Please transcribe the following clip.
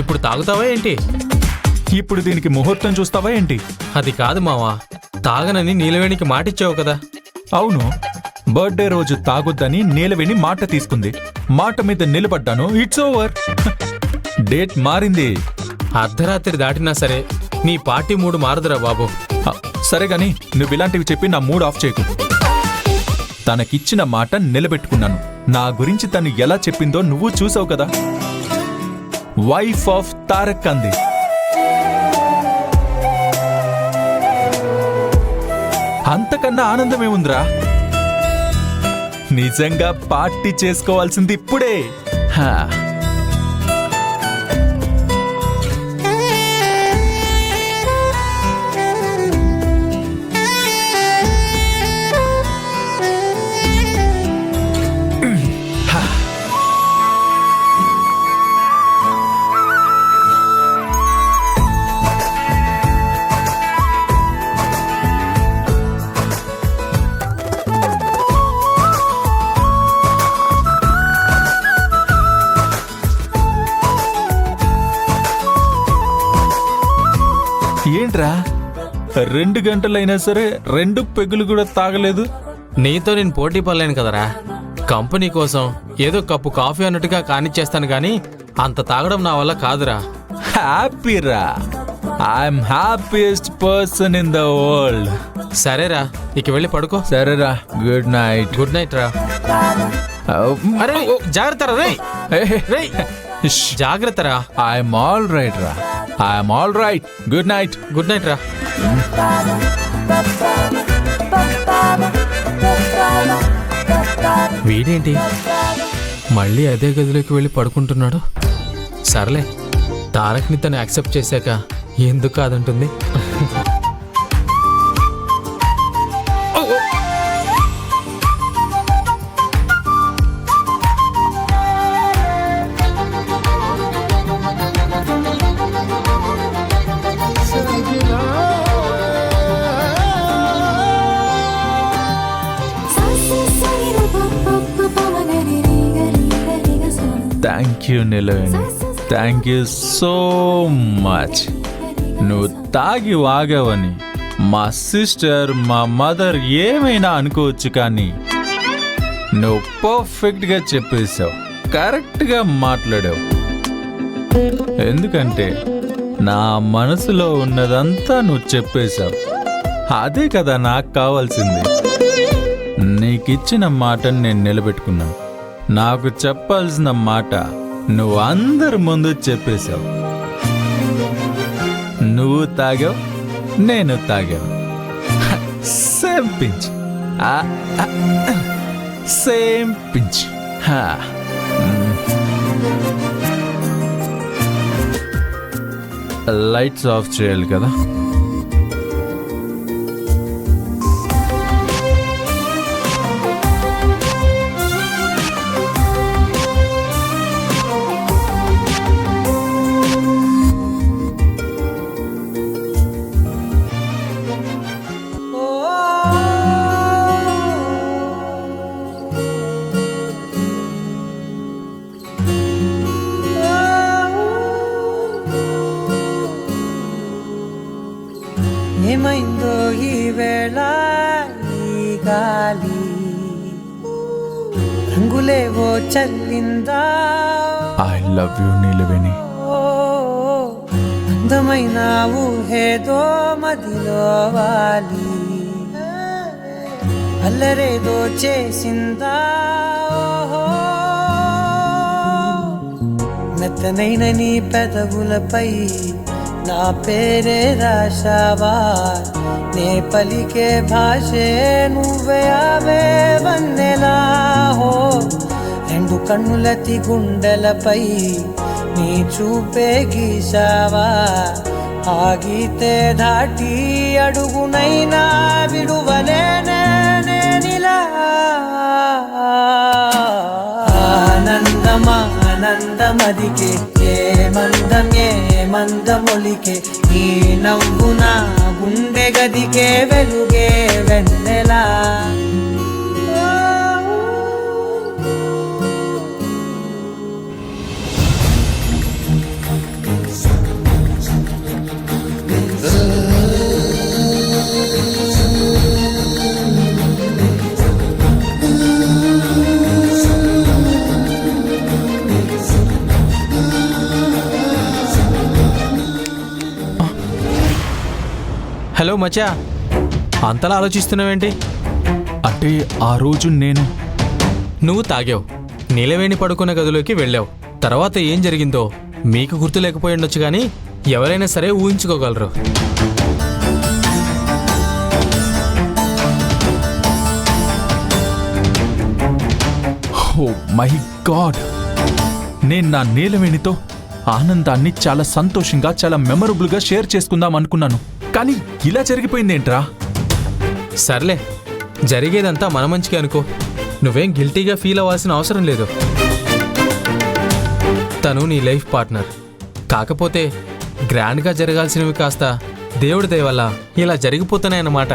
ఇప్పుడు తాగుతావా ఏంటి? ఇప్పుడు దీనికి ముహూర్తం చూస్తావా ఏంటి? అది కాదు మావా, తాగనని నీలవేణికి మాటిచ్చావు కదా. అవును, బర్త్డే రోజు తాగొద్దని నీలవేణి మాట తీసుకుంది. మాట మీద నిలబడ్డాను. It's over. డేట్ మారింది. అర్ధరాత్రి దాటినా సరే నీ పార్టీ మూడు మారదురా బాబు. సరే గాని నువ్వు ఇలాంటివి చెప్పి నా మూడ్ ఆఫ్ చేయకు. తనకిచ్చిన మాట నిలబెట్టుకున్నాను. నా గురించి తను ఎలా చెప్పిందో నువ్వు చూసావు కదా. వైఫ్ ఆఫ్ తారక్ అంది. అంతకన్నా ఆనందమేముందిరా? నిజంగా పార్టీ చేసుకోవాల్సింది ఇప్పుడే. ఏంట్రా 2 గంటలైనా సరే 2 పెగ్గులు కూడా తాగలేదు? నీతో నేను పోటీ పడలేను కదరా. కంపెనీ కోసం ఏదో కప్పు కాఫీ అన్నట్టుగా కానిచ్చేస్తాను గాని అంత తాగడం నా వల్ల కాదురా. హ్యాపీరా. I am happiest person in the world. సరేరా, ఇక వెళ్ళి పడుకో. సరేరా, గుడ్ నైట్. గుడ్ నైట్ రా. అరే జాగ్రత్త రా. జాగ్రత్త రా. ఐఎమ్ ఆల్ రైట్ రా. I'm all right. Good night. Good night రా. వీడేంటి మళ్ళీ అదే గదిలోకి వెళ్ళి పడుకుంటున్నాడు? సర్లే, తారక్ని తను యాక్సెప్ట్ చేశాక ఎందుకు కాదంటుంది. Thank you Nilaveni. Thank you so much. నువ్వు తాగి వాగావని మా సిస్టర్, మా మదర్ ఏమైనా అనుకోవచ్చు, కానీ నువ్వు పర్ఫెక్ట్గా చెప్పేశావు. కరెక్ట్గా మాట్లాడావు. ఎందుకంటే నా మనసులో ఉన్నదంతా నువ్వు చెప్పేశావు. అదే కదా నాకు కావాల్సింది. నీకిచ్చిన మాటను నేను నిలబెట్టుకున్నాను. నాకు చెప్పాల్సిన మాట నువ్వు అందరి ముందు చెప్పేశావు. నువ్వు తాగావు, నేను తాగావు. Same pinch. Same pinch. Lights off చేయాలి కదా. ఏమైందో ఈ వేళ ఈ గాలి రంగులేవో చల్లిందా. I love you Neelaveni. అందమైన ఊహేదో మదిలో వాలి అల్లరేదో చేసిందా. మెత్తనైన నీ పెదవులపై నా పేరే రాశావా. నే పలికే భాషే నువ్వే అవే వన్నెలా. హో 2 కన్నులతి గుండెలపై నీ చూపే గీశావా. ఆగితే దాటి అడుగునైనా విడువలేనే నేనిలా. ఆనందమా ఆనందమదికే ఏ మందమొలికే నీ నవ్వున గుండె గదికే వెలుగే వెన్నెలా. హలో మచా, అంతలా ఆలోచిస్తున్నావేంటి? అంటే ఆ రోజు నేను నువ్వు తాగావు, నీలవేణి పడుకున్న గదిలోకి వెళ్ళావు. తర్వాత ఏం జరిగిందో మీకు గుర్తు లేకపోయి ఉండొచ్చు, కానీ ఎవరైనా సరే ఊహించుకోగలరు. ఓ మై గాడ్, నేను నా నీలవేణితో ఆనందాన్ని చాలా సంతోషంగా చాలా మెమరబుల్గా షేర్ చేసుకుందాం అనుకున్నాను, కానీ ఇలా జరిగిపోయిందేంట్రా? సర్లే, జరిగేదంతా మన మంచిగా అనుకో. నువ్వేం గిల్టీగా ఫీల్ అవ్వాల్సిన అవసరం లేదు. తను నీ లైఫ్ పార్ట్నర్. కాకపోతే గ్రాండ్గా జరగాల్సినవి కాస్త దేవుడి దయ వల్ల ఇలా జరిగిపోతున్నాయన్నమాట.